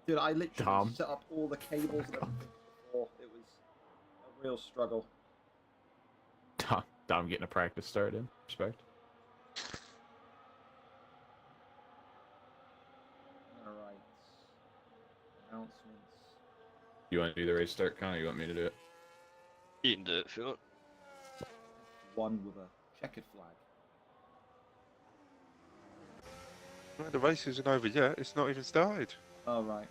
Dude, I literally set up all the cables and everything before. It was a real struggle. Dom getting a practice start in. Respect. Alright. Announcements. You want to do the race start, Connor? You want me to do it? You can do it if you want. One with a checkered flag. No, the race isn't over yet. It's not even started. Oh, right.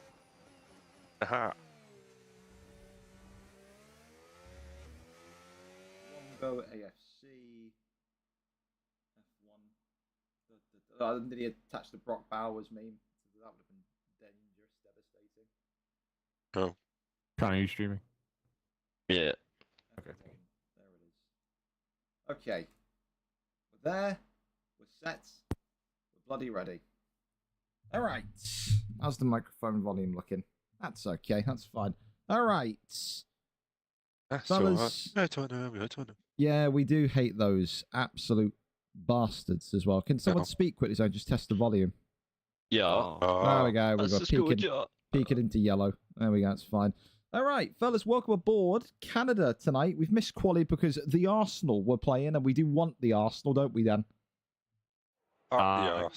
Aha. Go AFC. F1. I didn't he attach the Brock Bowers meme? That would have been dangerous, devastating. Oh. Connor, are you streaming? Yeah. Okay. There it is. Okay. We're there. We're set. We're bloody ready. All right. How's the microphone volume looking? That's okay. That's fine. All right. That's Fellas, all right. Yeah, we do hate those absolute bastards as well. Can someone speak quickly so I just test the volume? Yeah. There we go. We've That's got peeking into yellow. There we go. It's fine. All right, fellas, welcome aboard. Canada tonight. We've missed quali because the Arsenal were playing, and we do want the Arsenal, don't we, Dan?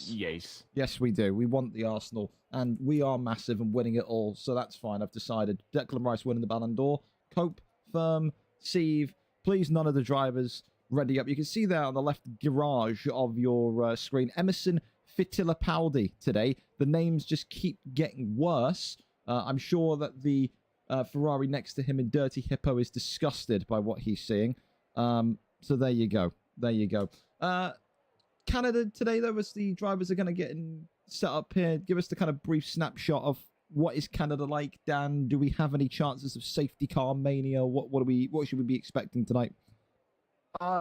Yes. Yes, we do. We want the Arsenal, and we are massive and winning it all, so that's fine. I've decided. Declan Rice winning the Ballon d'Or. Cope, Firm, Sieve, please none of the drivers ready up. You can see there on the left garage of your screen, Emerson Fittipaldi today. The names just keep getting worse. I'm sure that the Ferrari next to him in Dirty Hippo is disgusted by what he's seeing. So there you go. There you go. Canada today, though, as the drivers are going to get set up here, give us the kind of brief snapshot of what is Canada like. Dan, do we have any chances of safety car mania? What should we be expecting tonight?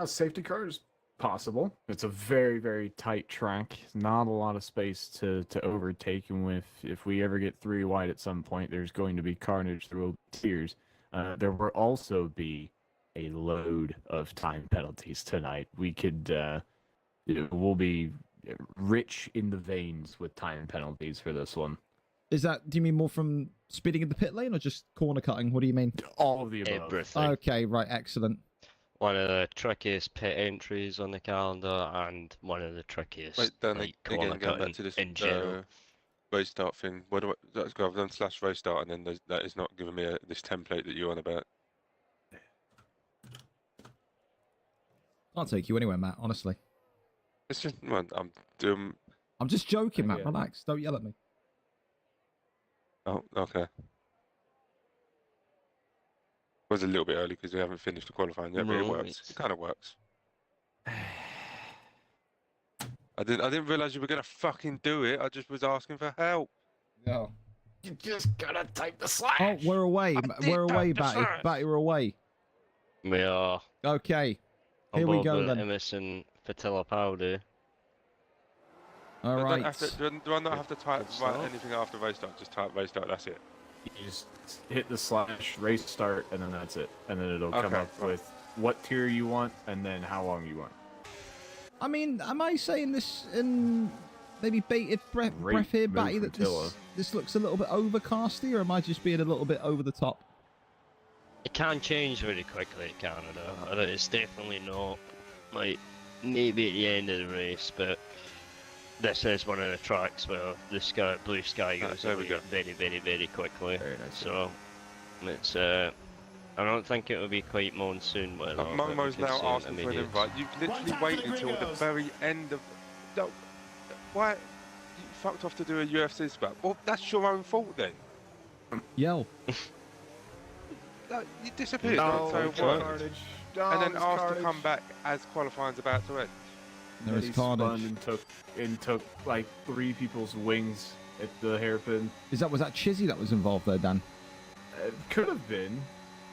Safety cars possible. It's a very, very tight track. Not a lot of space to overtake, and if we ever get 3 wide at some point, there's going to be carnage through tiers. There will also be a load of time penalties tonight. We'll be rich in the veins with time penalties for this one. Do you mean more from speeding in the pit lane or just corner cutting? What do you mean? All of the above. Everything. Okay, right, excellent. One of the trickiest pit entries on the calendar, and one of the trickiest. Wait, Dan, corner again, going back to this race start thing. I've done / race start, and then that is not giving me this template that you're on about. I'll take you anywhere, Matt, honestly. It's just, I'm just joking, Matt. Relax. Don't yell at me. Oh, okay. Was a little bit early because we haven't finished the qualifying yet, but it works. It kind of works. I didn't realize you were gonna fucking do it. I just was asking for help. No. You just gotta type the slash. Oh, we're away. We're away, Batty. Batty, we're away. We are. Okay. Here we go then. Emerson Fittipaldi. All right. Do I not have to type anything after race start? Just type race start. That's it. You just hit the slash race start, and then that's it. And then it'll come up with what tier you want, and then how long you want. I mean, am I saying this in maybe bated breath here, Batty, that this looks a little bit overcasty, or am I just being a little bit over the top? It can change very quickly at Canada. It's definitely not like maybe at the end of the race, but this is one of the tracks where the blue sky goes away very, very, very quickly. Very nice. So it's I don't think it will be quite monsoon weather. Momo's now asking for an invite. You've literally waited until the very end of. No, why? You fucked off to do a UFC spot. Well, that's your own fault then. Yell. No, you disappeared. No, and then asked to come back as qualifying's about to end. There is carnage. And took like 3 people's wings at the hairpin. Was that Chissyy that was involved there, Dan? It could have been.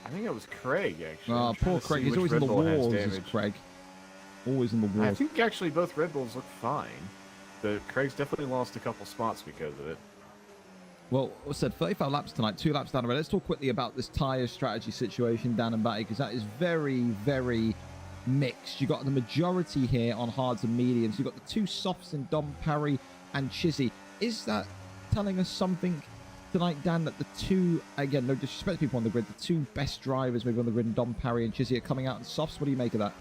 I think it was Craig, actually. Oh, poor Craig. He's always in the walls, is Craig. Always in the walls. I think actually both Red Bulls look fine. But Craig's definitely lost a couple spots because of it. Well, I said 35 laps tonight, 2 laps down the road. Let's talk quickly about this tyre strategy situation, Dan and Batty, because that is very, very mixed. You got the majority here on hards and mediums. You've got the 2 softs in Dom Parry and Chissyy. Is that telling us something tonight, Dan, that the two, again, no disrespect to people on the grid, the two best drivers maybe on the grid, Dom Parry and Chissyy, are coming out in softs? What do you make of that?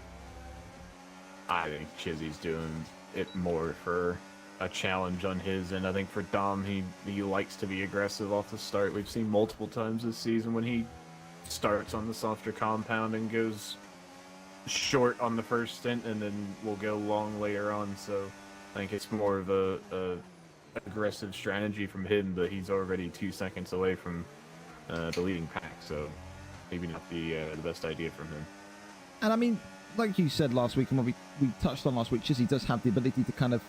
I think Chissy's doing it more for a challenge on his end. I think for Dom, he likes to be aggressive off the start. We've seen multiple times this season when he starts on the softer compound and goes short on the first stint and then will go long later on. So I think it's more of a aggressive strategy from him, but he's already 2 seconds away from the leading pack, so maybe not the best idea from him. And I mean, like you said last week, and what we touched on last week, Chissyy does have the ability to kind of,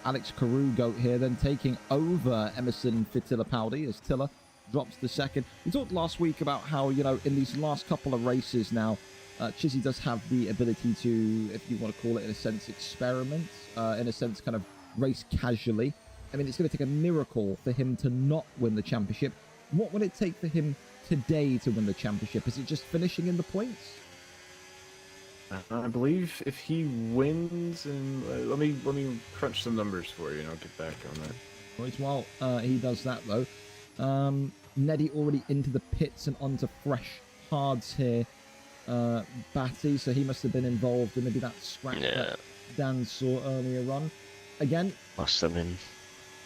Alex Carew goat here, then taking over Emerson Fittipaldi as Tiller drops the second. We talked last week about how, you know, in these last couple of races now, Chissyy does have the ability to, if you want to call it in a sense, experiment, in a sense kind of race casually. I mean, it's going to take a miracle for him to not win the championship. What would it take for him today to win the championship? Is it just finishing in the points? I believe if he wins, and let me crunch some numbers for you, and I'll get back on that. Right, while he does that though, Neddy already into the pits and onto fresh hards here. Batty, so he must have been involved in maybe that scratch that Dan saw earlier on. Again, must have been.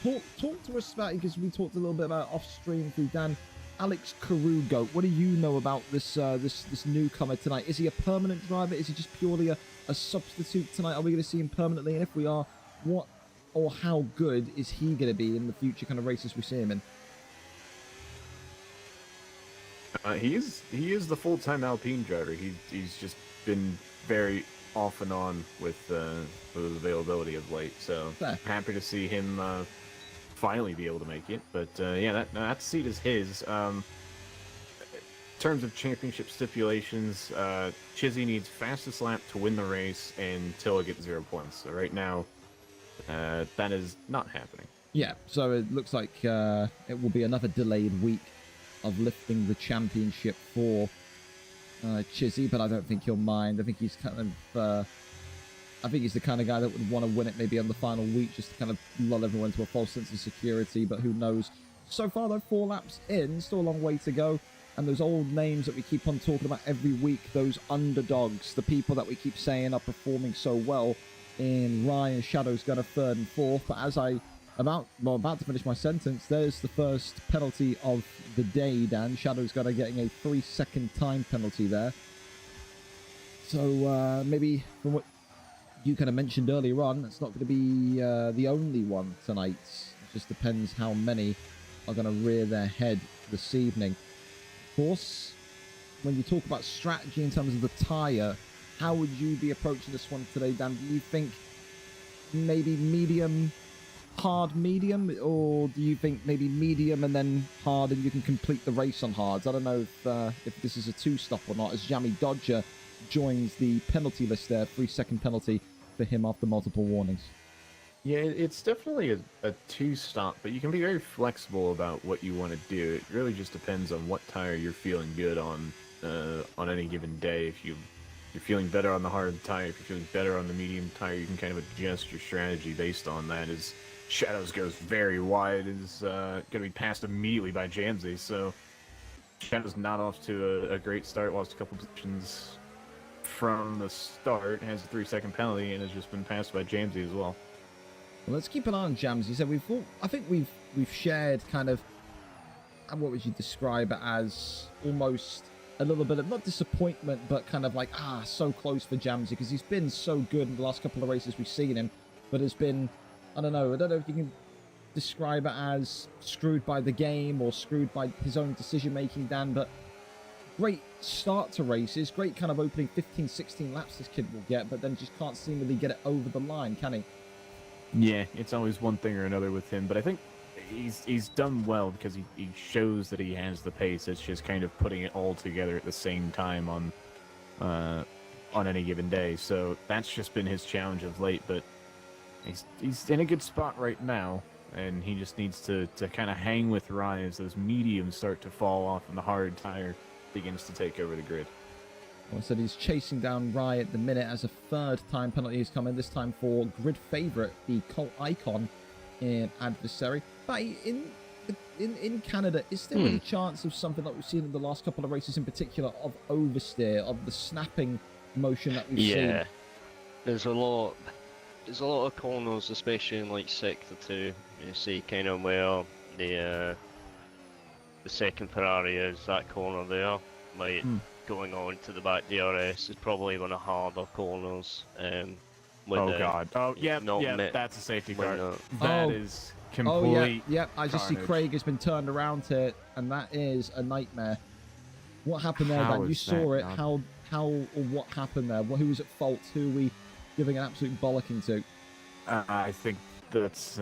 Talk to us about it, because we talked a little bit about off stream through Dan. Alex Carew goat, what do you know about this this newcomer tonight? Is he a permanent driver? Is he just purely a substitute tonight? Are we going to see him permanently? And if we are, what or how good is he going to be in the future kind of races we see him in? He is the full-time Alpine driver. He's just been very off and on with his availability of late. So happy to see him finally be able to make it. But yeah, that seat is his. In terms of championship stipulations, Chissyy needs fastest lap to win the race and Tilla gets 0 points. So right now, that is not happening. Yeah, so it looks like it will be another delayed week of lifting the championship for Chissyy, but I don't think he'll mind. I think he's kind of, I think he's the kind of guy that would want to win it maybe on the final week, just to kind of lull everyone to a false sense of security, but who knows. So far though, 4 laps in, still a long way to go, and those old names that we keep on talking about every week, those underdogs, the people that we keep saying are performing so well in Ryan Shadow's got a 3rd and 4th, but as I'm about to finish my sentence, there's the first penalty of the day, Dan. Shadow's got getting a 3-second time penalty there. So maybe from what you kind of mentioned earlier on, it's not going to be the only one tonight. It just depends how many are going to rear their head this evening. Of course, when you talk about strategy in terms of the tyre, how would you be approaching this one today, Dan? Do you think maybe medium, hard, medium, or do you think maybe medium and then hard and you can complete the race on hards? I don't know if this is a 2-stop or not, as Jamie Dodger joins the penalty list there. 3-second penalty for him after multiple warnings. Yeah, it's definitely a 2-stop, but you can be very flexible about what you want to do. It really just depends on what tire you're feeling good on any given day. If you're feeling better on the hard tire, if you're feeling better on the medium tire, you can kind of adjust your strategy based on that. As Shadows goes very wide, is going to be passed immediately by Jamsey, so Shadow's not off to a great start, lost a couple positions from the start, has a 3-second penalty, and has just been passed by Jamsey as well. Well, let's keep an eye on Jamsey. So I think we've shared kind of, what would you describe it as, almost a little bit of, not disappointment, but kind of like, so close for Jamsey, because he's been so good in the last couple of races we've seen him, but has been, I don't know if you can describe it as screwed by the game or screwed by his own decision-making, Dan, but great start to races, great kind of opening 15, 16 laps this kid will get, but then just can't seemingly get it over the line, can he? Yeah, it's always one thing or another with him, but I think he's done well because he shows that he has the pace. It's just kind of putting it all together at the same time on any given day. So that's just been his challenge of late, but he's in a good spot right now, and he just needs to kind of hang with Ryan as those mediums start to fall off and the hard tire begins to take over the grid. Well, I said he's chasing down Rye at the minute as a 3rd time penalty is coming, this time for grid favourite, the Colt Icon in adversary. But in in Canada, is there any chance of something like we've seen in the last couple of races in particular of oversteer, of the snapping motion that we've seen? Yeah, there's a lot of corners, especially in like sector 2. You see kind of where the second Ferrari is, that corner there, like going on to the back DRS is probably one of the harder corners. God. Oh, that's a safety car. That is complete. I just see Craig has been turned around here, and that is a nightmare. What happened there, Dan? You saw it. How or what happened there? Who was at fault? Who are we giving an absolute bollocking to? I think that's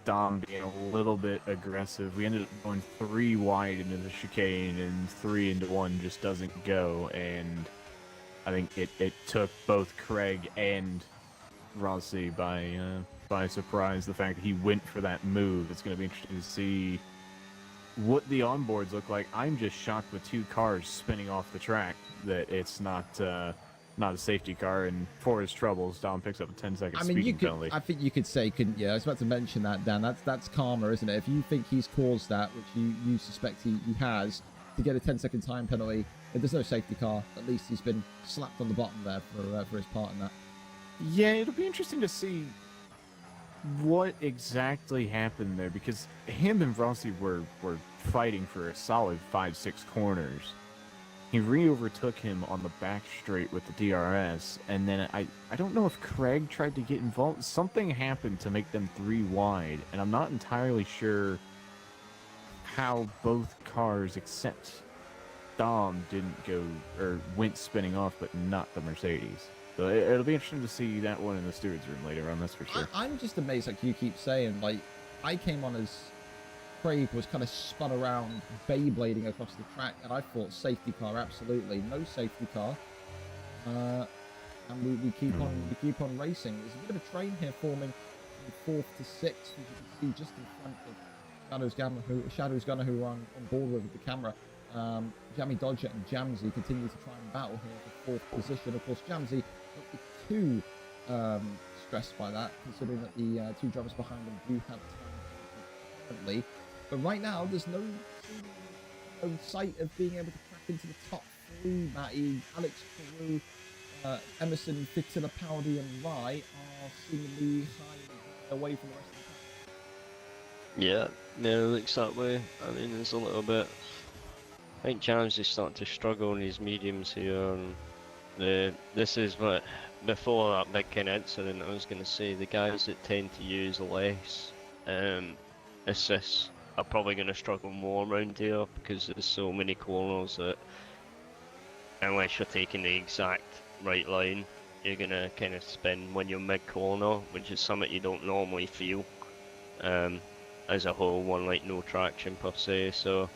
Dom being a little bit aggressive. We ended up going 3 wide into the chicane, and 3 into 1 just doesn't go. And I think it took both Craig and Rossi by surprise. The fact that he went for that move. It's going to be interesting to see what the onboards look like. I'm just shocked with 2 cars spinning off the track that it's not a safety car, and for his troubles, Dom picks up a 10-second speeding penalty. I think you could say, couldn't you? I was about to mention that, Dan. That's karma, isn't it? If you think he's caused that, which you suspect he has, to get a 10-second time penalty, if there's no safety car, at least he's been slapped on the bottom there for his part in that. Yeah, it'll be interesting to see what exactly happened there, because him and Rossi were fighting for a solid 5-6 corners. He re-overtook him on the back straight with the DRS, and then I don't know if Craig tried to get involved. Something happened to make them 3 wide, and I'm not entirely sure how both cars, except Dom, didn't go or went spinning off, but not the Mercedes. So it'll be interesting to see that one in the stewards room later on, that's for sure. I'm just amazed, like you keep saying, like, I came on as Craig was kind of spun around, Beyblading across the track, and I thought safety car, absolutely. No safety car. And we keep on racing. There's a bit of a train here forming from 4th to 6th, as you can see just in front of Shadow's Gunner, who are on board with the camera. Jammy Dodger and Jamsey continue to try and battle here for 4th position. Of course, Jamsey not be too stressed by that, considering that the 2 drivers behind them do have time currently. But right now, there's no sight of being able to crack into the top 3. Matty, Alex Carew, Emerson, Fittipaldi, and Rye are seemingly high away from the rest of the pack. Yeah, it looks that way. I mean, there's a little bit. I think Jams is starting to struggle in his mediums here. And this is what, before that big kind of incident, I was going to say the guys that tend to use less assists are probably going to struggle more around here, because there's so many corners that unless you're taking the exact right line, you're going to kind of spin when you're mid-corner, which is something you don't normally feel as a whole, one like no traction per se. So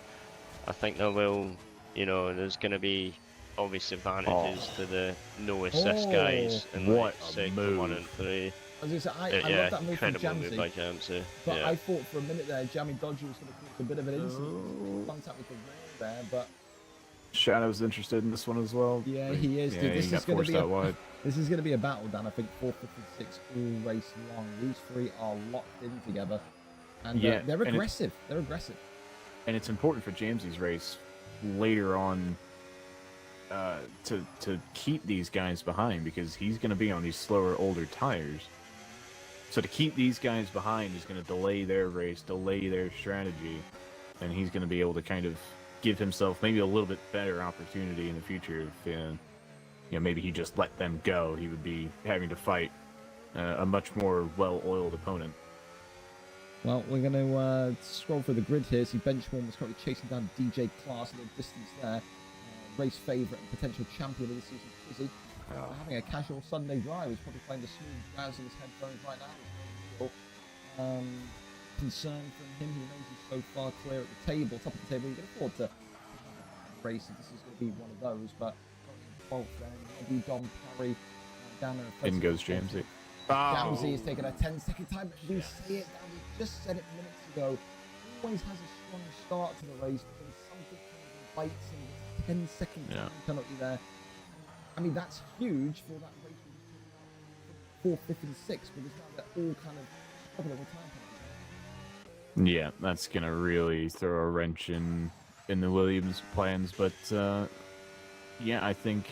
I think there will, there's going to be obvious advantages to the no assist guys in like sector 1 and 3. I was going to say, I love that move from Jamsey, by Jamsey. But I thought for a minute there, Jammy Dodger was going to cause a bit of an incident, contact with the wall there, but Shadow's interested in this one as well. Yeah, he is. Dude, this is going to be a battle, Dan. I think 4th, 5th, and 6th all race long. These 3 are locked in together, and they're aggressive. They're aggressive, and it's important for James's race later on to keep these guys behind, because he's going to be on these slower, older tires. So to keep these guys behind is going to delay their race, delay their strategy, and he's going to be able to kind of give himself maybe a little bit better opportunity in the future. If maybe he just let them go, he would be having to fight a much more well-oiled opponent. Well, we're going to scroll through the grid here. See, Benchwarm was currently chasing down DJ Class a little distance there. Race favourite and potential champion of the season, Chissyy. Having a casual Sunday drive. He's probably playing the smooth jazz in his headphones right now. Concern from him. He knows he's so far clear at the table, top of the table. He can afford to race, and this is going to be one of those. But both then, Dom Parry down there. In goes Jamsey. Jamsey has taken a 10-second time. But you see it, Dan, we just said it minutes ago. He always has a strong start to the race, but then something comes and bites him. 10-second time penalty there. I mean, that's huge for that race. 4th, 5th, and 6th, because now they're all kind of struggling with time penalties. Yeah, that's gonna really throw a wrench in the Williams plans. But yeah, I think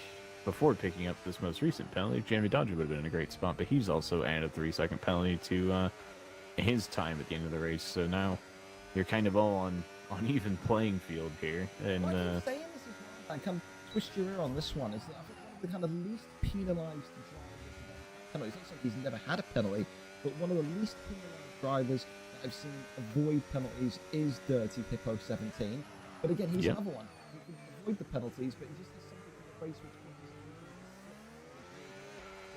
before picking up this most recent penalty, Jamie Dodger would have been in a great spot. But he's also added a 3-second penalty to his time at the end of the race. So now you're kind of all on even playing field here. And I can twist your ear on this one. Is that I think one of the kind of least penalised drivers. It's not like he's never had a penalty, but one of the least penalised drivers that I've seen avoid penalties is Dirty Hippo 17. But again, he's another one. He can avoid the penalties, but he just has something in the race which causes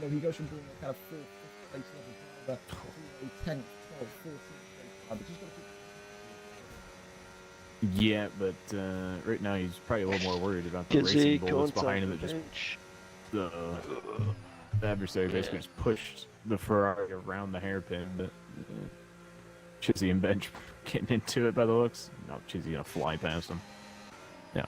him to he goes from being a kind of 4th, 5th place level driver to a 10th, 12th, 14th place driver. Just got to keep. Yeah, but right now he's probably a little more worried about the racing bull that's behind him that just the adversary basically just pushed the Ferrari around the hairpin. But Chissyy and Bench getting into it by the looks. No, Chissyy gonna fly past him. Yeah,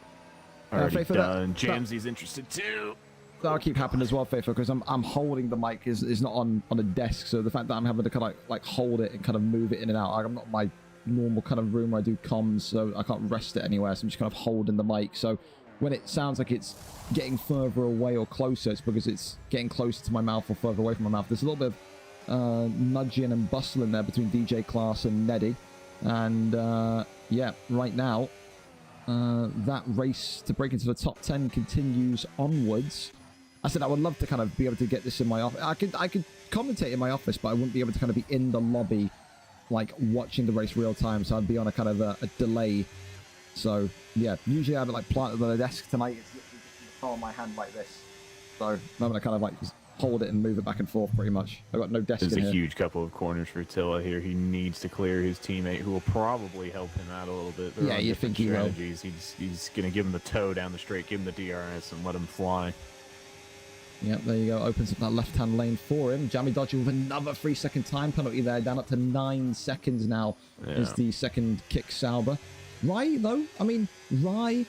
already done. Jamsy's interested too. That'll keep happening as well, Faithful, because I'm holding the mic is not on a desk, so the fact that I'm having to kind of like hold it and kind of move it in and out, like I'm not my normal kind of room where I do comms, so I can't rest it anywhere, so I'm just kind of holding the mic. So when it sounds like it's getting further away or closer, it's because it's getting closer to my mouth or further away from my mouth. There's a little bit of nudging and bustling there between DJ Class and Neddy, and yeah, right now that race to break into the top 10 continues onwards. I said I would love to kind of be able to get this in my office. I could commentate in my office, but I wouldn't be able to kind of be in the lobby like watching the race real time, so I'd be on a kind of a delay. So yeah, usually I have it like planted on the desk. Tonight it's literally just in the palm of my hand like this, so I'm gonna kind of like just hold it and move it back and forth pretty much. I've got no desk in here. There's a huge couple of corners for Attila here. He needs to clear his teammate, who will probably help him out a little bit. Yeah, you think he will. He's gonna give him the toe down the straight, give him the DRS, and let him fly. Yep, there you go. Opens up that left-hand lane for him. Jamie Dodger with another 3-second time penalty there, down up to 9 seconds now. Is the second kick Sauber. Rye, though, I mean, Rye,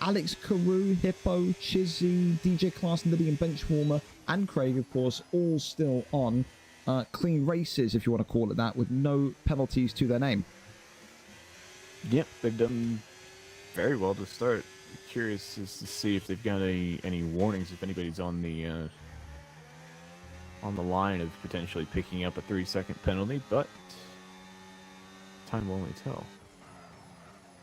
Alex Carew, Hippo, Chissyy, DJ Class, Niddy and Benchwarmer, and Craig, of course, all still on clean races, if you want to call it that, with no penalties to their name. Yep, they've done very well to start. Curious as to see if they've got any warnings, if anybody's on the line of potentially picking up a 3-second penalty, but time will only tell.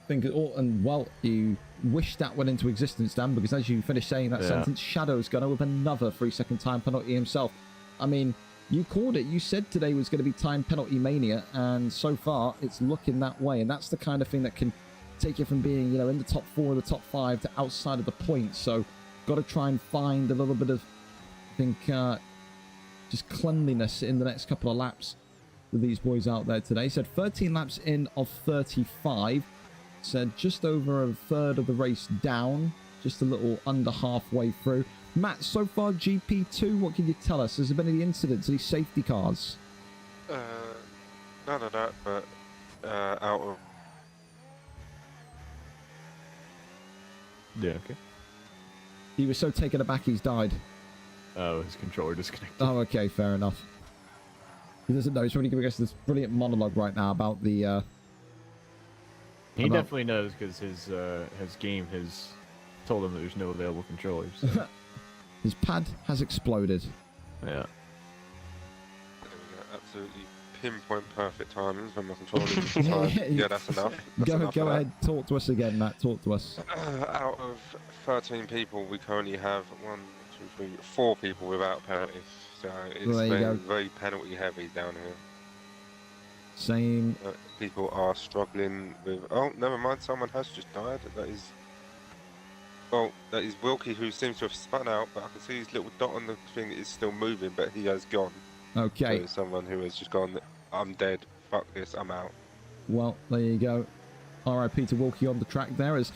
I think and well, you wish that went into existence, Dan, because as you finish saying that sentence, Shadow's gonna with another 3-second time penalty himself. I mean, you called it. You said today was going to be time penalty mania, and so far it's looking that way, and that's the kind of thing that can take you from being, in the top 4 or the top 5 to outside of the points. So got to try and find a little bit of, I think, just cleanliness in the next couple of laps with these boys out there today. Said 13 laps in of 35. Said just over a third of the race down, just a little under halfway through. Matt, so far GP2, what can you tell us? Has there been any incidents, any safety cars? None of that, but out of... Yeah, okay. He was so taken aback he's died. Oh, his controller disconnected. Oh, okay, fair enough. He doesn't know. He's really giving us this brilliant monologue right now about the... He definitely knows, because his game has told him that there's no available controllers. So. His pad has exploded. Yeah. Absolutely pinpoint perfect timings when my controller yeah, that's enough. Go ahead, talk to us again, Matt. Talk to us. Out of 13 people, we currently have 4 people without penalties. So it's been very penalty heavy down here. Same. People are struggling with... Oh, never mind. Someone has just died. That is Wilkie, who seems to have spun out, but I can see his little dot on the thing is still moving, but he has gone. Okay. So someone who has just gone, I'm dead, fuck this, I'm out. Well, there you go. RIP to Wilkie on the track there. As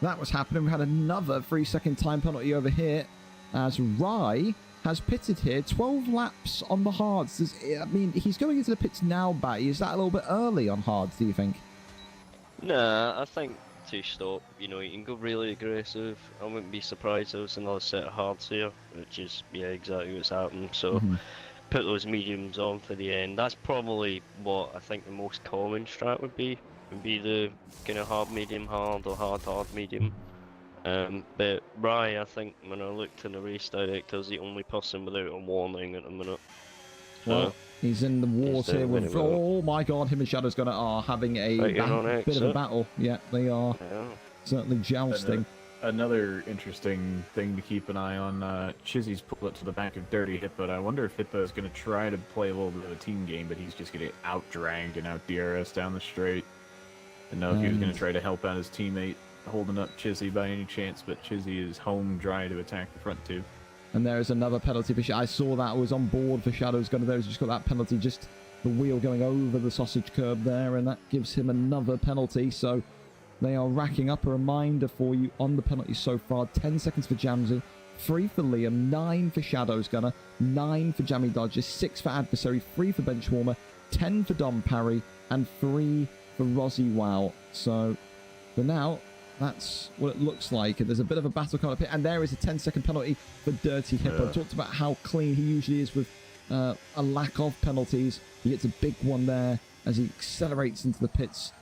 that was happening, we had another 3-second time penalty over here, as Rye has pitted here. 12 laps on the hards. I mean, he's going into the pits now, Batty. Is that a little bit early on hards, do you think? Nah, I think to stop, you can go really aggressive. I wouldn't be surprised if there was another set of hards here, which is exactly what's happened. So put those mediums on for the end. That's probably what I think the most common strat would be. Would be the kind of hard medium hard or hard medium. But Rye, I think when I looked in the race director, is the only person without a warning at the minute. Well, he's in the wars here with. Oh my God, him and Shadow's are having a bit of a battle. Yeah, they are certainly jousting. Another interesting thing to keep an eye on, Chissy's pulled up to the back of Dirty Hippo. I wonder if Hippo is going to try to play a little bit of a team game, but he's just going to get out-dragged and out-DRS down the straight. And know if he was going to try to help out his teammate holding up Chissyy by any chance, but Chissyy is home dry to attack the front two. And there is another penalty for Shadow. I saw that. I was on board for Shadow's Gunner. There's just got that penalty, just the wheel going over the sausage curb there, and that gives him another penalty. So they are racking up. A reminder for you on the penalty so far. 10 seconds for Jamsey, 3 for Liam, 9 for Shadow's Gunner, 9 for Jammy Dodger, 6 for Adversary, 3 for Benchwarmer, 10 for Dom Parry, and 3 for Rozzy Wow. So for now, that's what it looks like. And there's a bit of a battle coming up here. And there is a 10-second penalty for Dirty Hippo. I talked about how clean he usually is with a lack of penalties. He gets a big one there as he accelerates into the pits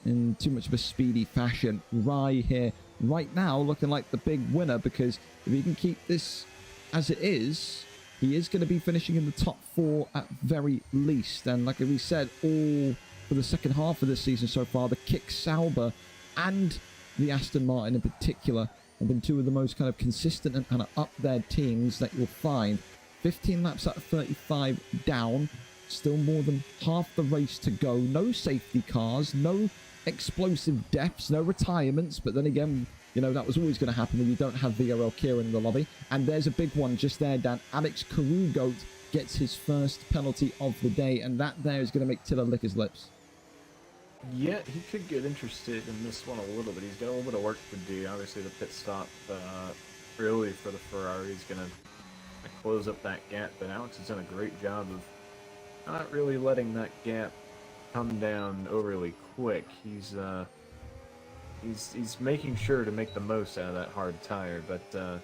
in too much of a speedy fashion. Rye here right now looking like the big winner, because if he can keep this as it is, he is going to be finishing in the top 4 at very least. And like we said, all for the second half of this season so far, the Kick Sauber and the Aston Martin in particular have been 2 of the most kind of consistent and kind of up there teams that you'll find. 15 laps out of 35 down, still more than half the race to go. No safety cars, no explosive deaths, no retirements, but then again, you know, that was always going to happen when you don't have VRL Kieran in the lobby. And there's a big one just there, Dan. Alex Carugoat gets his first penalty of the day, and that there is going to make Tiller lick his lips. Yeah, he could get interested in this one a little bit. He's got a little bit of work to do. Obviously, the pit stop early for the Ferrari is going to close up that gap, but Alex has done a great job of not really letting that gap come down overly quick. He's making sure to make the most out of that hard tire, but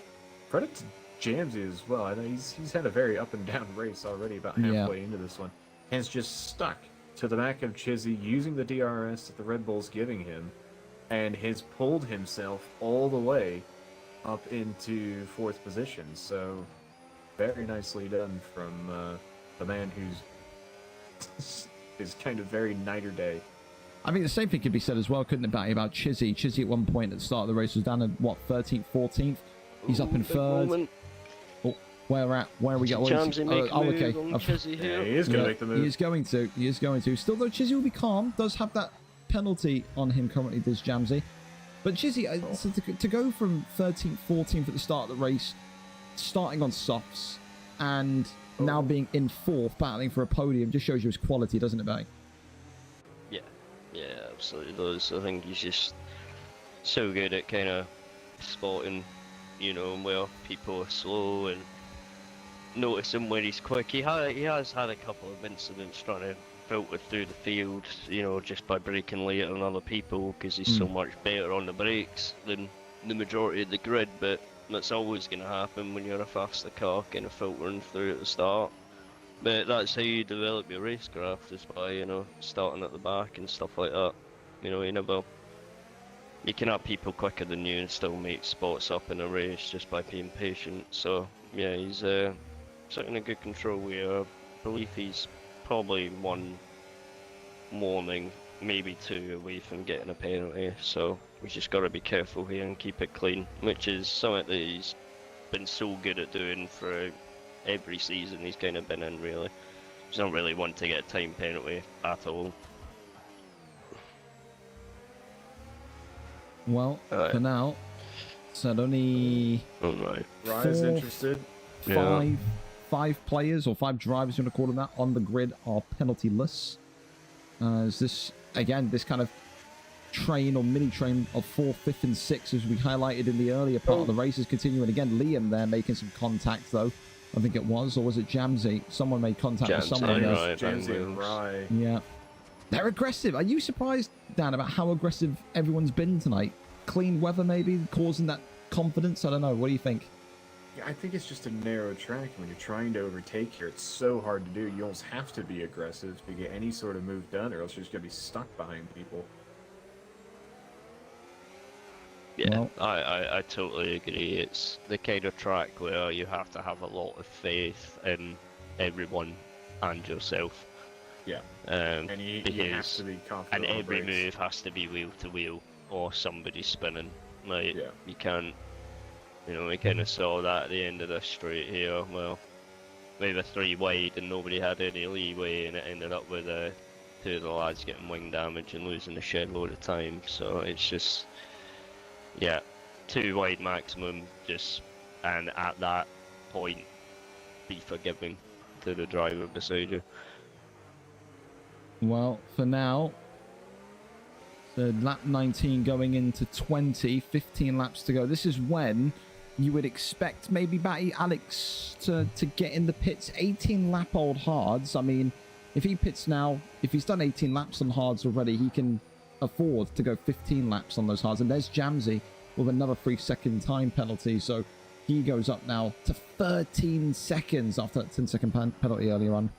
credit to Jamsey as well. I know he's had a very up and down race already about halfway into this one. And it's just stuck to the back of Chissyy using the DRS that the Red Bull's giving him, and has pulled himself all the way up into 4th position. So very nicely done from the man who's is kind of very night or day. I think the same thing could be said as well, couldn't it, about Chissyy? Chissyy at one point at the start of the race was down at, what, 13th, 14th? He's up in 3rd. Oh, where are we going? Okay. Yeah, he is going to make the move. He is going to. Still, though, Chissyy will be calm. Does have that penalty on him currently, does Jamsey. But Chissyy, so to go from 13th, 14th at the start of the race, starting on softs, and now being in 4th, battling for a podium, just shows you his quality, doesn't it, Bay? Yeah, absolutely does. I think he's just so good at kind of spotting, you know, where people are slow and noticing where he's quick. He has had a couple of incidents trying to filter through the field, you know, just by braking later than other people, because he's so much better on the brakes than the majority of the grid, but that's always going to happen when you're a faster car, kind of filtering through at the start. But that's how you develop your racecraft, is by, you know, starting at the back and stuff like that. You know, you can have people quicker than you and still make spots up in a race just by being patient. So yeah, he's certainly in good control here. I believe he's probably 1 warning, maybe 2 away from getting a penalty. So we just got to be careful here and keep it clean, which is something that he's been so good at doing for every season he's kind of been in, really. He's not really want to get a time penalty at all. Well, for now, so only Rye's interested. 5 players, or 5 drivers, you want to call them that, on the grid are penaltyless. Is this, again, this kind of train or mini train of 4th, 5th and 6th, as we highlighted in the earlier part of the race, is continuing. Again, Liam there making some contact, though. I think it was, or was it Jamsey? Someone made contact with someone else. Jamsey and Rye. Yeah. They're aggressive. Are you surprised, Dan, about how aggressive everyone's been tonight? Clean weather, maybe, causing that confidence? I don't know. What do you think? I think it's just a narrow track. When you're trying to overtake here, it's so hard to do. You almost have to be aggressive to get any sort of move done, or else you're just going to be stuck behind people. Yeah, Well- I totally agree. It's the kind of track where you have to have a lot of faith in everyone and yourself. Yeah. Um, And you have because to be confident and on the every brakes. move has to be wheel to wheel or somebody spinning. Like Yeah. you can't, we kind of saw that at the end of this straight here. Well, we were 3 wide and nobody had any leeway, and it ended up with 2 of the lads getting wing damage and losing a shed load of time. So it's just, yeah, 2 wide maximum, and at that point, be forgiving to the driver beside you. Well, for now, the lap 19 going into 20, 15 laps to go. This is when you would expect maybe Batty Alex to get in the pits. 18 lap old hards. I mean, if he pits now, if he's done 18 laps on hards already, he can afford to go 15 laps on those hards. And there's Jamsey with another 3-second time penalty. So he goes up now to 13 seconds after that 10-second penalty earlier on.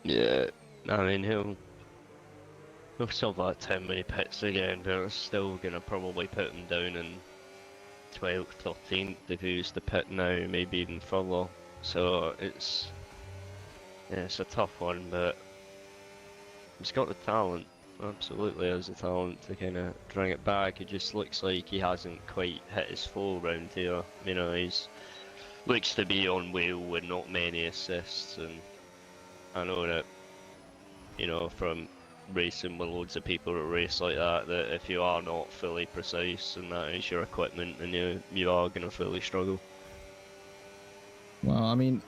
Yeah, I mean, he'll still have 10 many pits again, but it's still going to probably put him down in 12th, 13th if he was to pit now, maybe even further. So it's a tough one, but he's got the talent. Absolutely has the talent to kind of bring it back. It just looks like he hasn't quite hit his full round here. He's looks to be on wheel with not many assists, and I know that, from racing with loads of people that race like that, that if you are not fully precise and that is your equipment, then you are going to fully struggle. Well, I mean,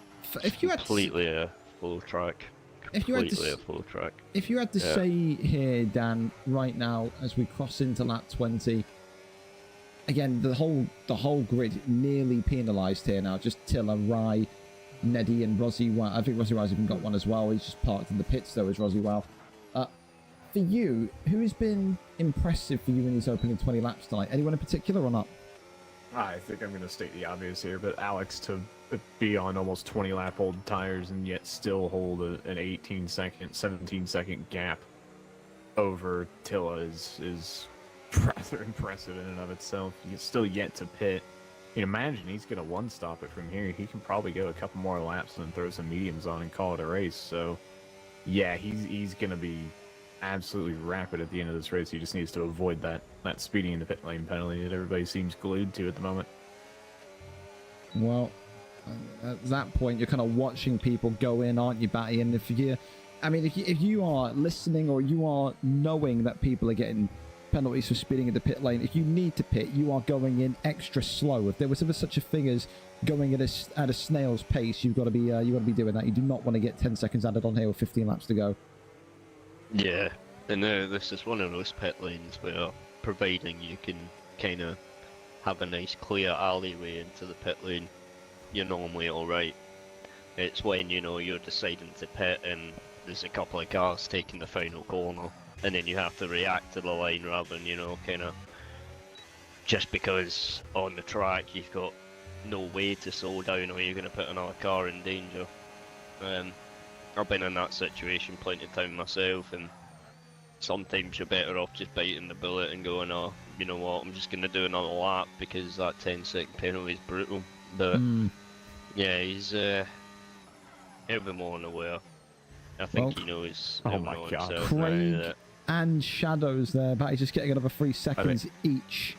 if you had Completely a full track. If you had to, Completely a full track. if you had to Yeah. say here, Dan, right now as we cross into lap 20, again the whole grid nearly penalised here now. Just Tiller, Rye, Neddy, and Rozzy Wow. I think Rozzy Wow's even got one as well. He's just parked in the pits though, as Rozzy Wow. For you, who has been impressive for you in these opening 20 laps tonight? Anyone in particular or not? I think I'm going to state the obvious here, but Alex to be on almost 20 lap old tires and yet still hold an 17-second gap over Tilla is rather impressive in and of itself. He's still yet to pit. Imagine he's going to one-stop it from here. He can probably go a couple more laps and throw some mediums on and call it a race. So, yeah, he's going to be absolutely rapid at the end of this race. He just needs to avoid that speeding in the pit lane penalty that everybody seems glued to at the moment. Well, at that point, you're kind of watching people go in, aren't you, Batty? And if you are listening or you are knowing that people are getting penalties for speeding in the pit lane, if you need to pit, you are going in extra slow. If there was ever such a thing as going at a snail's pace, you've got to be doing that. You do not want to get 10 seconds added on here with 15 laps to go. Yeah, and this is one of those pit lanes where, providing you can kind of have a nice clear alleyway into the pit lane, you're normally alright. It's when, you're deciding to pit and there's a couple of cars taking the final corner, and then you have to react to the line rather than, kind of, just because on the track you've got no way to slow down or you're going to put another car in danger. I've been in that situation plenty of time myself, and sometimes you're better off just biting the bullet and going, oh, you know what, I'm just going to do another lap because that 10-second penalty is brutal. But yeah, he'll be more unaware. I think he knows. Oh my God. Himself Craig now that and Shadows there, Batty's just getting another 3 seconds each.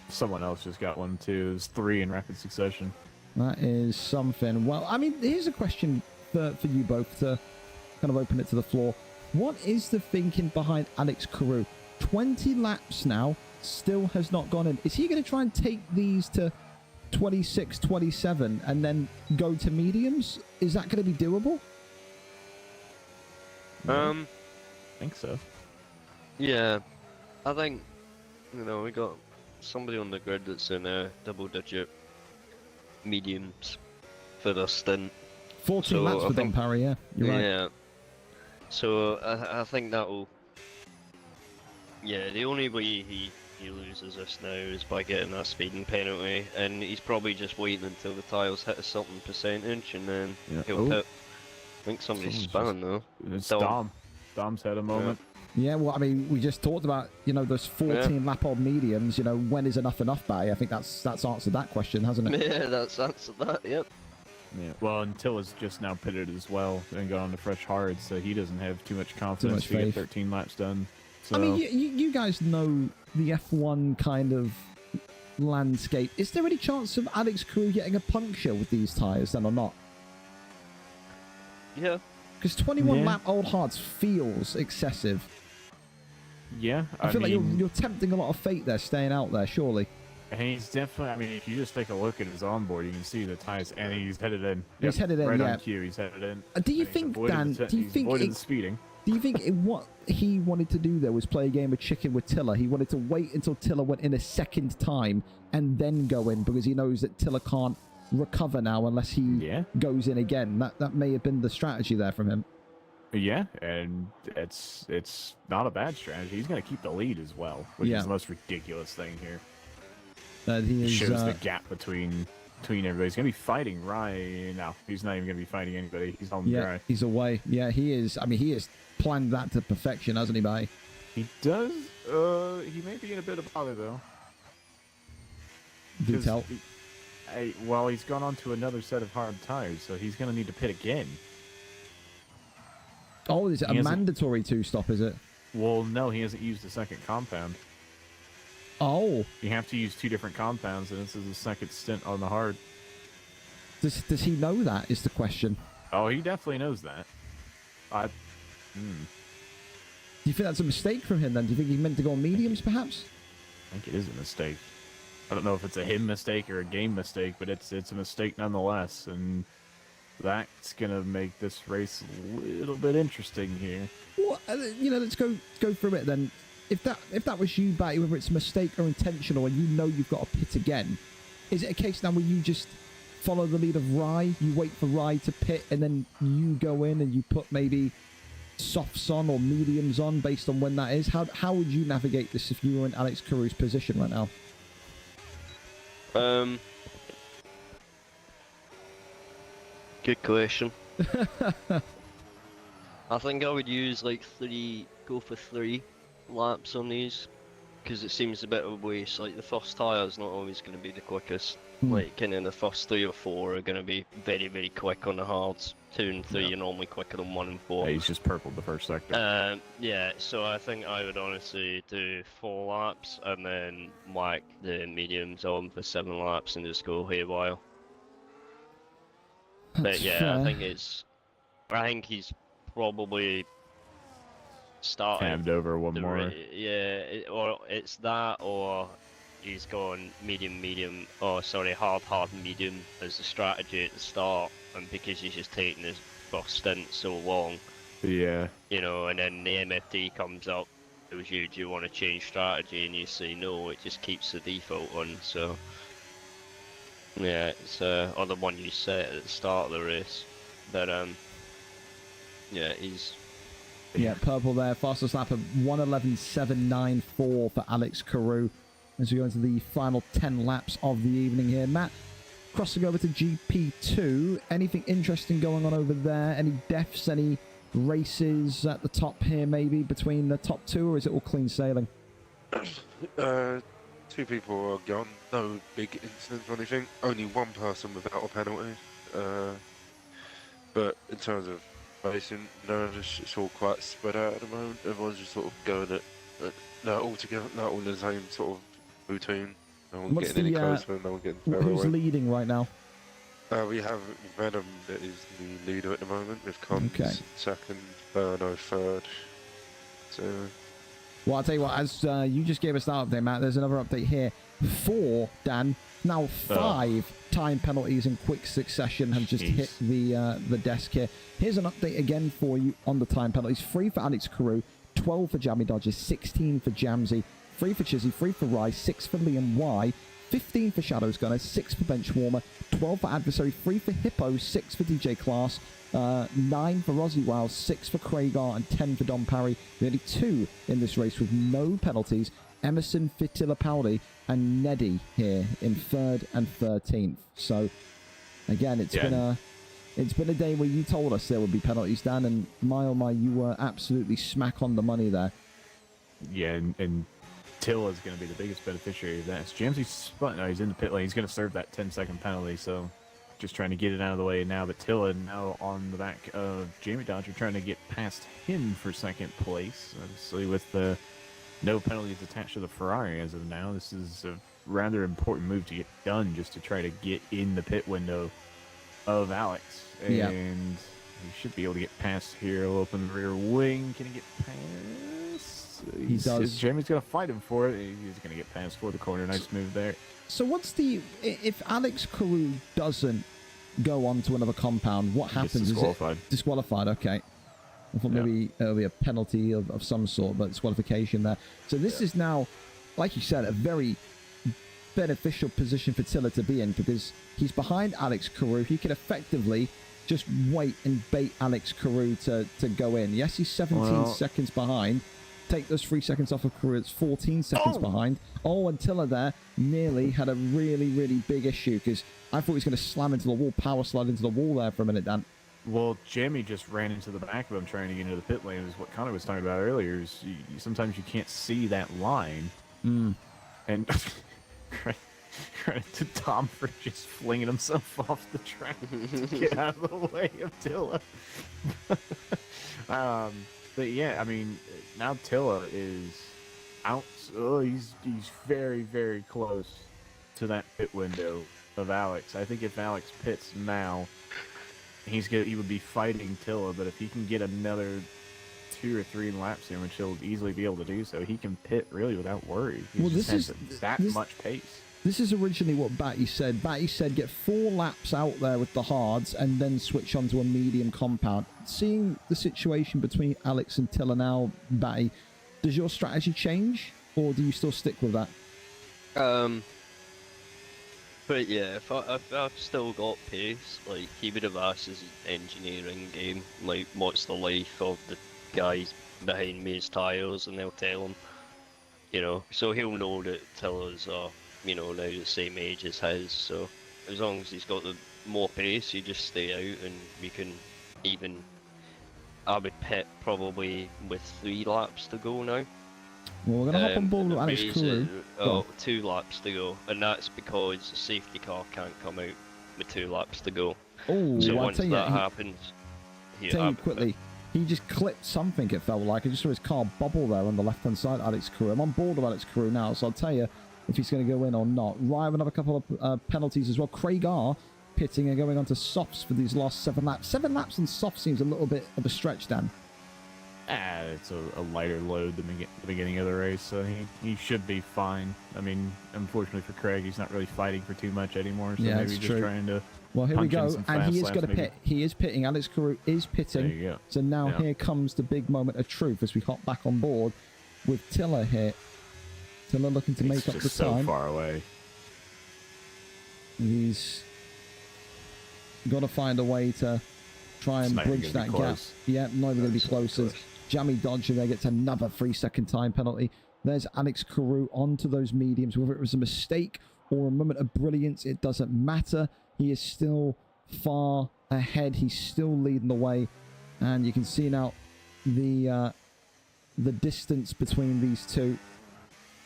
Someone else just got one too. It was 3 in rapid succession. That is something. Well, I mean, here's a question for you both to kind of open it to the floor. What is the thinking behind Alex Carew? 20 laps now, still has not gone in. Is he going to try and take these to 26, 27 and then go to mediums? Is that going to be doable? I think so. Yeah, I think we got somebody on the grid that's in double-digit mediums for their stint. 14 laps for Don Parry, yeah. You're right. Yeah. So I think that'll. Yeah, the only way he he loses this now is by getting that speeding penalty, and he's probably just waiting until the tyres hit a certain percentage, and then he'll pit. I think somebody's spun though. It's Dom. Dom's had a moment. Yeah, well, I mean, we just talked about, you know, those 14 lap old mediums, you know, when is enough Barry? I think that's answered that question, hasn't it? Yeah, that's answered that, yep. Yeah, well, Untilla's just now pitted as well and got on to fresh hard, so he doesn't have too much confidence to get 13 laps done. So. I mean, you guys know the F1 kind of landscape. Is there any chance of Alex Carew getting a puncture with these tyres then or not? Yeah. Because 21 lap old hards feels excessive. Yeah, I feel like you're tempting a lot of fate there, staying out there, surely. And he's definitely, I mean, if you just take a look at his onboard, you can see the tires, and he's headed in. He's headed in, right yeah. on cue, he's headed in. Do you think, Dan, do you think the speeding. Do you think what he wanted to do there was play a game of chicken with Tiller? He wanted to wait until Tiller went in a second time and then go in because he knows that Tiller can't recover now unless he goes in again. That may have been the strategy there from him. Yeah, and it's not a bad strategy. He's going to keep the lead as well, which is the most ridiculous thing here. It shows the gap between everybody. He's going to be fighting Rye now. He's not even going to be fighting anybody. He's home dry. He's away. Yeah, he is. I mean, he has planned that to perfection, hasn't he, Bay? He does. He may be in a bit of bother, though. Do tell. Well, he's gone on to another set of hard tires, so he's going to need to pit again. Oh, is it a mandatory two-stop, is it? Well, no, he hasn't used the second compound. Oh. You have to use 2 different compounds, and this is the second stint on the hard. Does he know that, is the question? Oh, he definitely knows that. Do you think that's a mistake from him, then? Do you think he meant to go on mediums, perhaps? I think it is a mistake. I don't know if it's a him mistake or a game mistake, but it's a mistake nonetheless, and that's gonna make this race a little bit interesting here. Well, you know, let's go through it then. If that was you, Batty, whether it's a mistake or intentional, and you know you've got to pit again, is it a case now where you just follow the lead of Rye, you wait for Rye to pit, and then you go in and you put maybe softs on or mediums on based on when that is? How would you navigate this if you were in Alex Carew's position right now? Good question. I think I would use like go for 3 laps on these, because it seems a bit of a waste. Like the first tyre's not always going to be the quickest. Like kind of the first 3 or 4 are going to be very, very quick on the hards. 2 and 3 are normally quicker than 1 and 4. Yeah, he's just purpled the first sector. Yeah, so I think I would honestly do 4 laps and then whack the mediums on for 7 laps and just go haywire. But yeah, fair. I think he's probably started Tabbed over one more. Or it's that, or he's gone hard medium as the strategy at the start, and because he's just taking his first stint so long, you know, and then the MFD comes up, it was do you want to change strategy, and you say no, it just keeps the default on. So yeah, it's or the one you set at the start of the race. But yeah, he's purple there. Fastest lap of 1:11.794 for Alex Carew as we go into the final 10 laps of the evening here. Matt, crossing over to GP2. Anything interesting going on over there? Any deaths? Any races at the top here, maybe between the top 2, or is it all clean sailing? 2 people are gone. No big incidents or anything. Only 1 person without a penalty. But in terms of racing, no, it's all quite spread out at the moment. Everyone's just sort of going at all together, not all in the same sort of routine. No one getting any closer, no one getting further away. Who's leading right now? We have Venom that is the leader at the moment, with Cons second, Burno third. So. Well, I'll tell you what, as you just gave us that update, Matt, there's another update here. 4, Dan, now 5 time penalties in quick succession have just hit the desk here. Here's an update again for you on the time penalties. 3 for Alex Carew, 12 for Jammy Dodgers, 16 for Jamsey, 3 for Chissyy, 3 for Rye, 6 for Liam Y, 15 for Shadows Gunner, 6 for Benchwarmer, 12 for Adversary, 3 for Hippo, 6 for DJ Class, 9 for Rozzy Wow, 6 for Craigar, and 10 for Dom Parry. The only 2 in this race with no penalties. Emerson Fittipaldi and Neddy here in 3rd and 13th. So again, it's been a day where you told us there would be penalties, Dan, and my oh my, you were absolutely smack on the money there. Yeah, and Tilla's going to be the biggest beneficiary of that. It's Jamesy, no, he's in the pit lane. He's going to serve that 10-second penalty, so just trying to get it out of the way now. But Tilla now on the back of Jamie Dodger, trying to get past him for 2nd place. Obviously, with the no penalties attached to the Ferrari as of now, this is a rather important move to get done just to try to get in the pit window of Alex. And he should be able to get past here. He'll open the rear wing. Can he get past? He does. Jamie's going to fight him for it. He's going to get past for the corner. Nice move there. So what's the... If Alex Carew doesn't go on to another compound, what happens? Disqualified. Is it disqualified? Okay. I thought maybe it'll be a penalty of some sort, but disqualification there. So this is now, like you said, a very beneficial position for Tilla to be in, because he's behind Alex Carew. He can effectively just wait and bait Alex Carew to go in. Yes, he's 17 seconds behind. Take those 3 seconds off of Carew, it's 14 seconds behind. Oh, and Tilla there nearly had a really, really big issue, because I thought he was going to slam into the wall, power slide into the wall there for a minute, Dan. Well, Jamie just ran into the back of him trying to get into the pit lane, is what Connor was talking about earlier. Is sometimes you can't see that line. And credit to Tom for just flinging himself off the track to get out of the way of Tilla. But yeah, I mean, now Tilla is out. Oh, he's very, very close to that pit window of Alex. I think if Alex pits now, he would be fighting Tilla, but if he can get another 2 or 3 laps in, which he'll easily be able to do so, he can pit really without worry. Well, this is that much pace. This is originally what Batty said. Batty said get 4 laps out there with the hards and then switch onto a medium compound. Seeing the situation between Alex and Tilla now, Batty, does your strategy change, or do you still stick with that? But yeah, if I've still got pace, like, he would have asked his engineering game, like, what's the life of the guys behind me, his tyres, and they'll tell him, you know, so he'll know that Tilla's you know, now the same age as his, so as long as he's got the more pace, you just stay out, and we can even, I would pit probably with 3 laps to go now. Well, we're going to hop on board with Alex Carew. 2 laps to go, and that's because the safety car can't come out with 2 laps to go. Oh, so I'll once tell you, that happens, tell you quickly, he just clipped something, it felt like. I just saw his car bubble there on the left-hand side, Alex Carew. I'm on board with Alex Carew now, so I'll tell you if he's going to go in or not. Ryan, another couple of penalties as well. Craig R pitting and going on to softs for these last 7 laps. 7 laps on soft seems a little bit of a stretch, Dan. It's a lighter load than the beginning of the race, so he should be fine. I mean, unfortunately for Craig, he's not really fighting for too much anymore, so maybe he's just trying to. Well, here we go, and he is going to pit. He is pitting. Alex Carew is pitting. There you go. So now here comes the big moment of truth as we hop back on board with Tilla here. Tilla looking to make up the time. So far away. He's got to find a way to try and bridge that gap. Yeah, not even going to be close. Jamie Dodger there gets another 3-second time penalty. There's Alex Carew onto those mediums. Whether it was a mistake or a moment of brilliance, it doesn't matter. He is still far ahead. He's still leading the way. And you can see now the distance between these two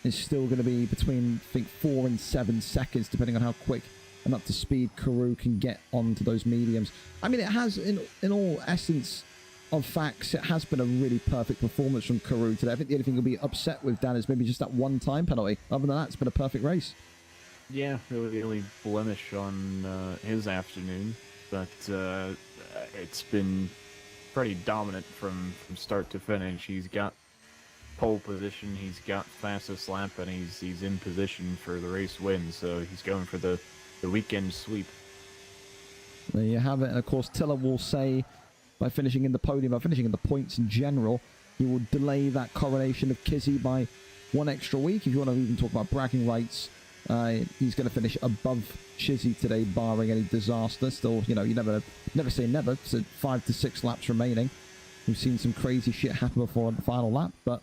is still going to be between, I think, 4 and 7 seconds, depending on how quick and up to speed Carew can get onto those mediums. I mean, it has, in all essence of facts, it has been a really perfect performance from Carew today. I think the only thing he'll be upset with, Dan, is maybe just that 1 time penalty. Other than that, it's been a perfect race. Yeah, really the only blemish on his afternoon, but it's been pretty dominant from start to finish. He's got pole position, he's got fastest lap, and he's in position for the race win, so he's going for the weekend sweep. There you have it, and of course Tilla will say, by finishing in the podium, by finishing in the points in general, he will delay that coronation of Chissyy by 1 extra week. If you want to even talk about bragging rights, he's going to finish above Chissyy today, barring any disaster. Still, you know, you never say never. So 5 to 6 laps remaining. We've seen some crazy shit happen before on the final lap, but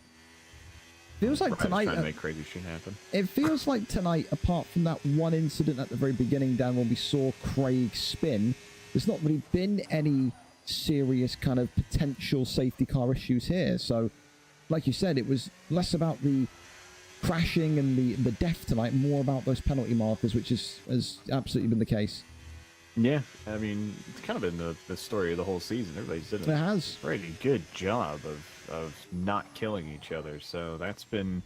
Feels like Perhaps tonight. trying to make crazy shit happen. It feels like tonight, apart from that one incident at the very beginning, Dan, when we saw Craig spin, there's not really been any serious kind of potential safety car issues here. So, like you said, it was less about the crashing and the death tonight, more about those penalty markers, which has absolutely been the case. Yeah, I mean, it's kind of been the story of the whole season. Everybody's done It has. a pretty good job of not killing each other, so that's been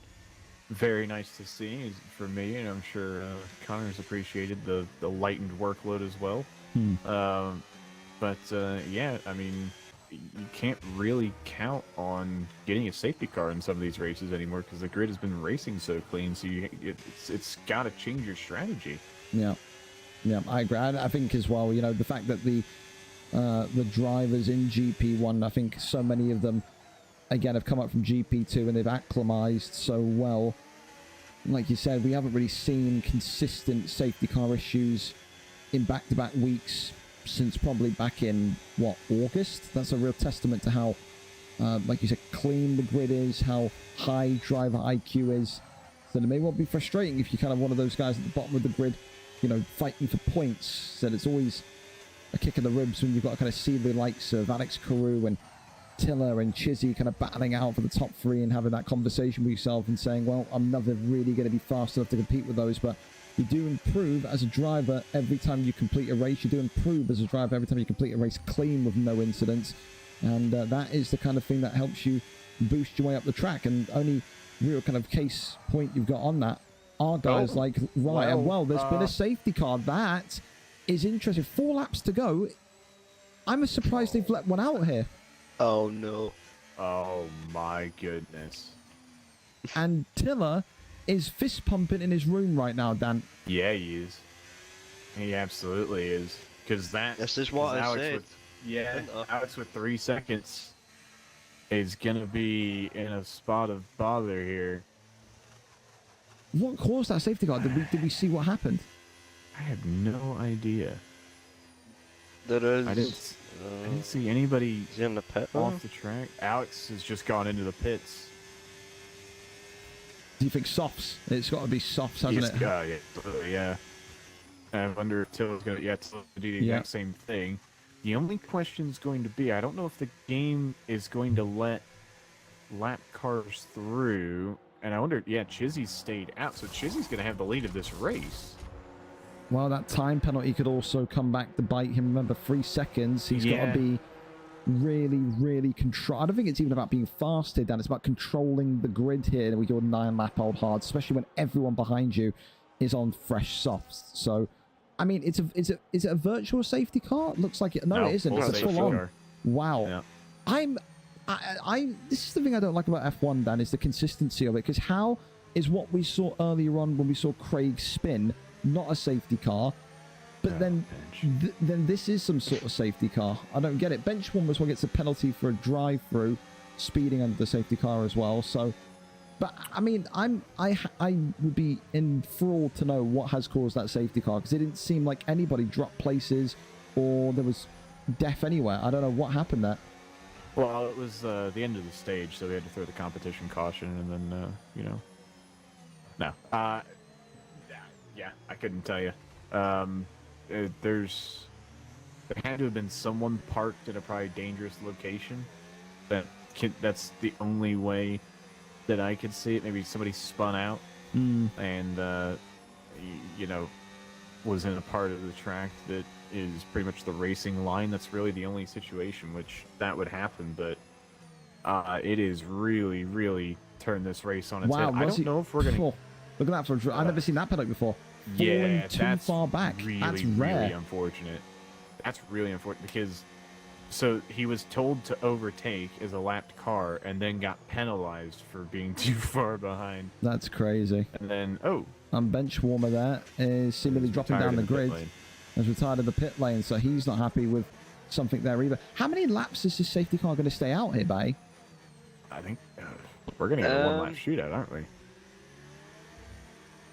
very nice to see for me, and I'm sure Connor's appreciated the lightened workload as well. But yeah, I mean, you can't really count on getting a safety car in some of these races anymore because the grid has been racing so clean. So it's got to change your strategy. Yeah, I agree. I think as well, you know, the fact that the drivers in GP1, I think so many of them, again, have come up from GP2 and they've acclimatized so well. Like you said, we haven't really seen consistent safety car issues in back-to-back weeks since probably back in, what, August? That's a real testament to how, like you said, clean the grid is, how high driver IQ is. So it may well be frustrating if you're kind of one of those guys at the bottom of the grid, you know, fighting for points. So it's always a kick in the ribs when you've got to kind of see the likes of Alex Carew and Tiller and Chissyy kind of battling out for the top three and having that conversation with yourself and saying, well, I'm never really going to be fast enough to compete with those, but you do improve as a driver every time you complete a race. You do improve as a driver every time you complete a race clean with no incidents. And that is the kind of thing that helps you boost your way up the track. And only real kind of case point you've got on that are guys like Ryan. Well, there's been a safety car. That is interesting. 4 laps to go. I'm surprised they've let one out here. Oh, no. Oh, my goodness. And Tiller is fist pumping in his room right now, Dan. Yeah, he is. He absolutely is. Because this is what I said. Alex with 3 seconds is going to be in a spot of bother here. What caused that safety car? Did we see what happened? I have no idea. There is... I didn't see anybody is he in the pit off the track. Alex has just gone into the pits. Do you think softs? It's got to be softs, hasn't it? Yeah. I wonder if Tiller's going to do the exact same thing. The only question is going to be, I don't know if the game is going to let lap cars through. And I wonder, Chissyy stayed out, so Chissy's going to have the lead of this race. Well, that time penalty could also come back to bite him. Remember, 3 seconds. He's got to be really, really control. I don't think it's even about being fast here, Dan. It's about controlling the grid here. And we go 9-lap old hard, especially when everyone behind you is on fresh softs. So, I mean, is it a virtual safety car? It looks like it. No, it isn't. It's a full on. Wow. Yeah. This is the thing I don't like about F1, Dan, is the consistency of it. Because how is what we saw earlier on when we saw Craig spin not a safety car, but then this is some sort of safety car? I don't get it. Bench one was what gets a penalty for a drive-through, speeding under the safety car as well. So, but I mean, I would be enthralled to know what has caused that safety car, because it didn't seem like anybody dropped places or there was death anywhere. I don't know what happened there. Well, it was the end of the stage, so we had to throw the competition caution, and then no. Yeah, I couldn't tell you. There had to have been someone parked at a probably dangerous location. That's the only way that I could see it. Maybe somebody spun out and was in a part of the track that is pretty much the racing line. That's really the only situation which that would happen. But it is really, really turned this race on its head. I don't know if we're gonna. Look at that! I've never seen that penalty before. Yeah, that's far back. That's rare. Really unfortunate. That's really unfortunate because he was told to overtake as a lapped car and then got penalized for being too far behind. That's crazy. And then bench warmer there is seemingly dropping down the grid. Has retired in the pit lane, so he's not happy with something there either. How many laps is this safety car going to stay out here, Bay? I think we're going to get a one-lap shootout, aren't we?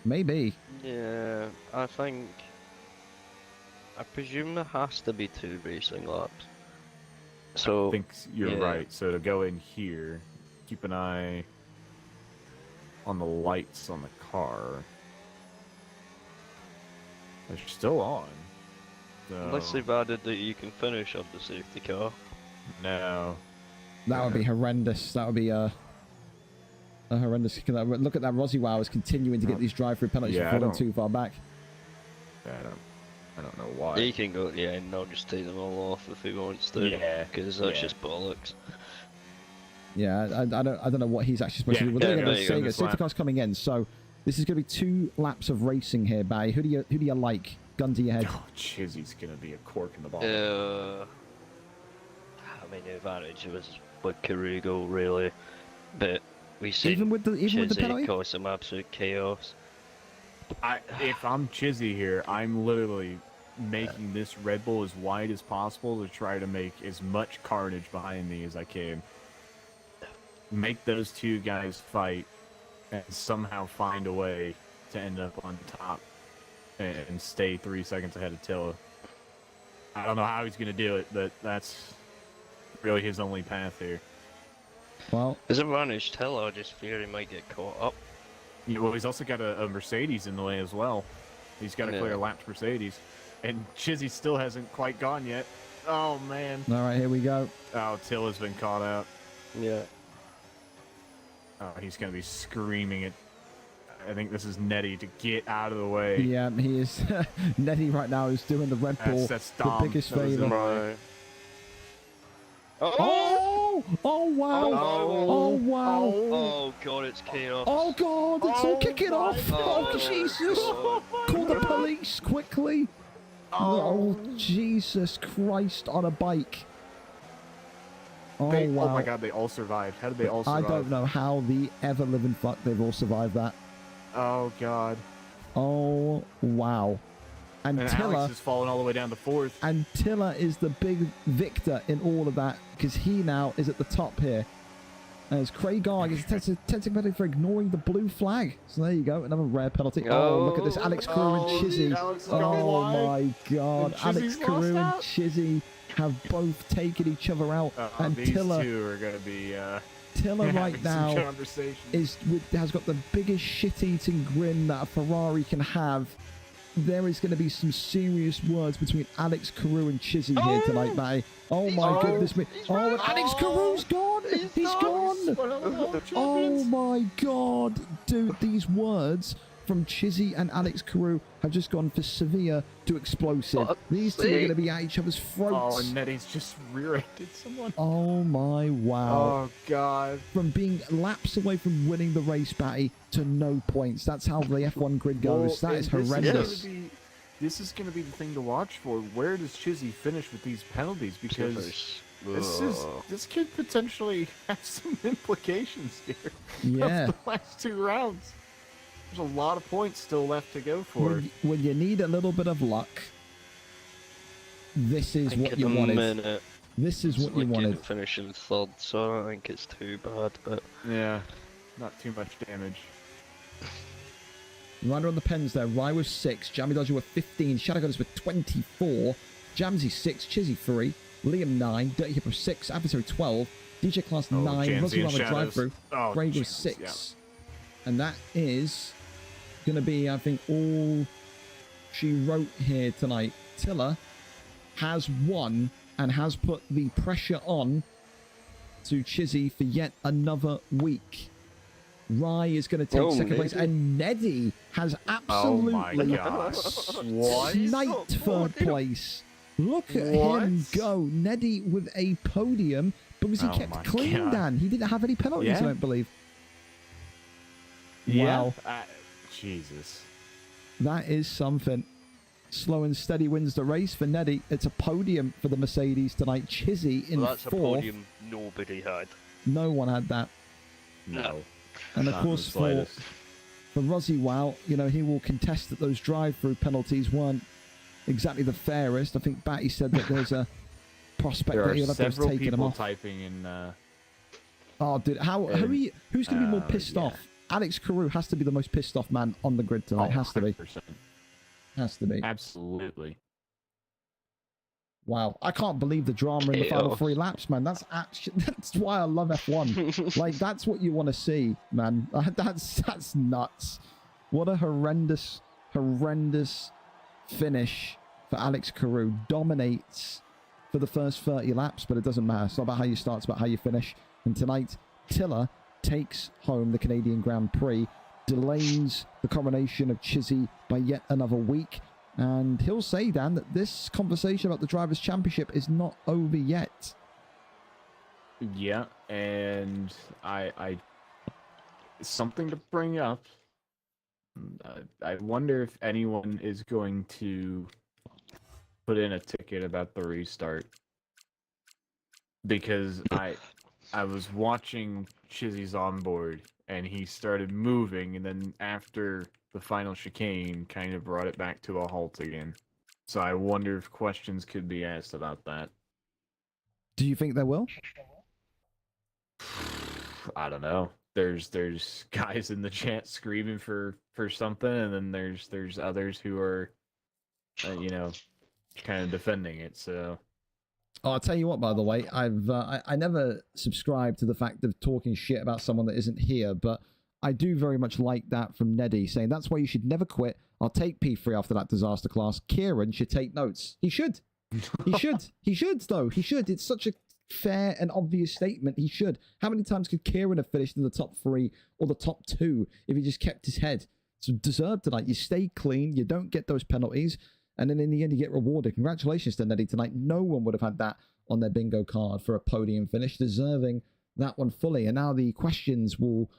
Maybe. Yeah, I presume there has to be 2 racing laps. So I think you're right. So to go in here, keep an eye. on the lights on the car. They're still on. So... Unless they've added that you can finish on the safety car. No. That would be horrendous. That would be a horrendous. Look at that. Wow is continuing to get these drive-through penalties for falling too far back. Yeah, I don't know why. He can go to the end. I'll just take them all off if he wants to. Yeah. Because that's just bollocks. Yeah, I don't know what he's actually supposed to do. Well, there you go. Safety car's coming in. So this is going to be 2 laps of racing here, Bay. Who do you like? Gun to your head. Oh, Chissy's gonna be a cork in the bottle. I mean, the advantage was with Carugo, really, but we see Even with the penalty, cause some absolute chaos. If I'm Chissyy here, I'm literally making this Red Bull as wide as possible to try to make as much carnage behind me as I can. Make those 2 guys fight and somehow find a way to end up on top and stay 3 seconds ahead of Tilla. I don't know how he's going to do it, but that's really his only path here. well, His advantage, Tilla, I just fear he might get caught up. Yeah, well, he's also got a Mercedes in the way as well. He's got a clear lapped Mercedes. And Chissyy still hasn't quite gone yet. Oh, man. all right, here we go. Oh, Tilla's been caught out. Yeah. Oh, he's going to be screaming at... I think this is Nettie to get out of the way. Yeah, he is. Nettie right now is doing the Red Bull That's the Dom. biggest That was favour. Right. Oh! Oh wow! Oh wow! Oh god, it's chaos. Oh god! It's all kicking off! God. Oh Jesus! Call the police quickly! Oh Jesus Christ on a bike! Oh wow! Oh my god, they all survived. How did they all survive? I don't know how the ever living fuck they've all survived that. Oh god. Oh wow! And And Tilla Alex is falling all the way down to 4th. and Tilla is the big victor in all of that because he now is at the top here. As Craig Garg is testing penalty for ignoring the blue flag. So there you go, another rare penalty. Oh, look at this, Alex Carew and Chissyy. Alex has gone Oh wide. my god, And Alex Chizzy's Carew and lost out. Chizsyy have both taken each other out. And These Tilla 2 are going to be right having some now conversations. has got the biggest shit-eating grin that a Ferrari can have. There is going to be some serious words between Alex Carew and Chizsyy here tonight, Matty. Oh my goodness me. Oh, and Alex Carew's gone! He's gone! Oh my god! Dude, these words from Chizsyy and Alex Carew have just gone for severe to explosive. These 2 are going to be at each other's throats. Oh, and Nettie's just rear-ended someone. Oh my wow. Oh, God. From being laps away from winning the race, Batty, to no points. That's how the F1 grid goes. Well, that is and horrendous. This is going to be the thing to watch for. Where does Chissyy finish with these penalties? Because this could potentially have some implications here. Yeah. Of the last 2 rounds. There's a lot of points still left to go for. When you need a little bit of luck, this is what you wanted. This is what you wanted. Finishing 3rd, so I don't think it's too bad, but Yeah, not too much damage. Ryder on the pens there. Rye with 6. Jammy Dodger with 15. Shadow Goddess with 24. Jamsy 6. Chizzy 3. Liam 9. Dirty Hippo 6. Adversary 12. DJ Class 9. Rosy on the drive-through. Craig with 6. And that is going to be, I think, all she wrote here tonight. Tilla has won and has put the pressure on to Chizsyy for yet another week. Rye is going to take second place, and Neddy has absolutely sniped 3rd place. Look at him go. Neddy with a podium because he kept clean, Dan. He didn't have any penalties, I don't believe. Wow. Jesus. That is something. Slow and steady wins the race for Neddy. It's a podium for the Mercedes tonight. Chizsyy in 4th. That's a podium nobody had. No one had that. No. And of course, for Rosy Wow, you know, he will contest that those drive-through penalties weren't exactly the fairest. I think Batty said that there's a prospect that he'll have those taken him off. Typing in. Oh, dude, who's going to be more pissed off? Alex Carew has to be the most pissed off man on the grid tonight. Has to be. 100%. Has to be. Absolutely. Wow, I can't believe the drama in the final 3 laps, man. That's why I love F1. Like, that's what you want to see, man. That's nuts. What a horrendous finish for Alex Carew. Dominates for the first 30 laps, but it doesn't matter. It's not about how you start, it's about how you finish. And tonight, Tiller takes home the Canadian Grand Prix, delays the coronation of Chissyy by yet another week. And he'll say, Dan, that this conversation about the Drivers' Championship is not over yet. Yeah, and I something to bring up. I wonder if anyone is going to put in a ticket about the restart. Because I was watching Chissy's onboard, and he started moving, and then after the final chicane, kind of brought it back to a halt again. So I wonder if questions could be asked about that. Do you think there will? I don't know. There's guys in the chat screaming for something, and then there's others who are, you know, kind of defending it. So. Oh, I'll tell you what, by the way, I never subscribe to the fact of talking shit about someone that isn't here, but I do very much like that from Neddy, saying that's why you should never quit. I'll take P3 after that disaster class. Kieran should take notes. He should. He should. He should, though. He should. It's such a fair and obvious statement. He should. How many times could Kieran have finished in the top 3 or the top 2 if he just kept his head? It's deserved tonight. You stay clean. You don't get those penalties. And then in the end, you get rewarded. Congratulations to Neddy tonight. No one would have had that on their bingo card for a podium finish, deserving that one fully. And now the questions will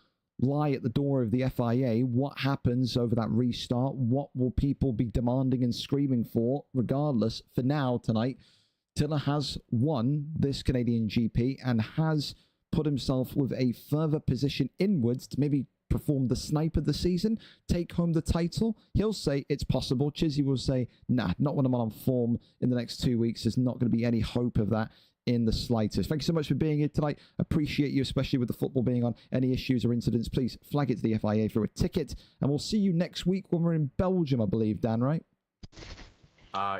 lie at the door of the FIA. What happens over that restart? What will people be demanding and screaming for? Regardless, for now tonight, Tiller has won this Canadian GP and has put himself with a further position inwards to maybe perform the snipe of the season, take home the title. He'll say it's possible. Chissyy will say, nah, not when I'm on form in the next 2 weeks. There's not going to be any hope of that in the slightest. Thank you so much for being here tonight. Appreciate you, especially with the football being on. Any issues or incidents, please flag it to the FIA for a ticket. And we'll see you next week when we're in Belgium, I believe, Dan, right?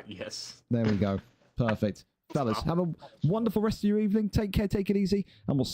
Yes. There we go. Perfect. Fellas, have a wonderful rest of your evening. Take care, take it easy, and we'll